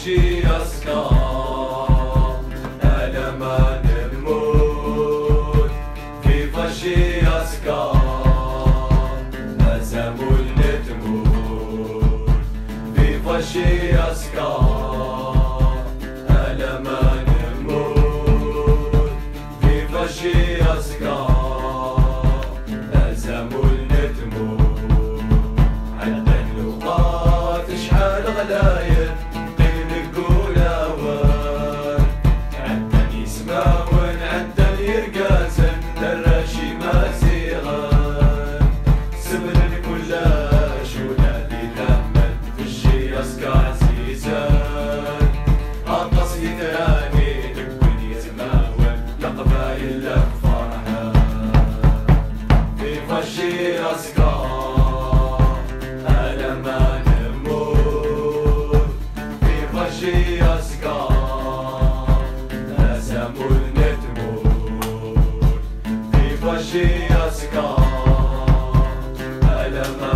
شي أسكار أنا ما نموت كيف شي أسكار أزمول نتموت كيف شي أسكار أنا ما نموت كيف شي أسكار أزمول نتموت حتى الأوقات شحال غلايب شي أسكار أنا ما نموت كيف شي أسكار أزمول نتموت كيف شي أسكار أنا ما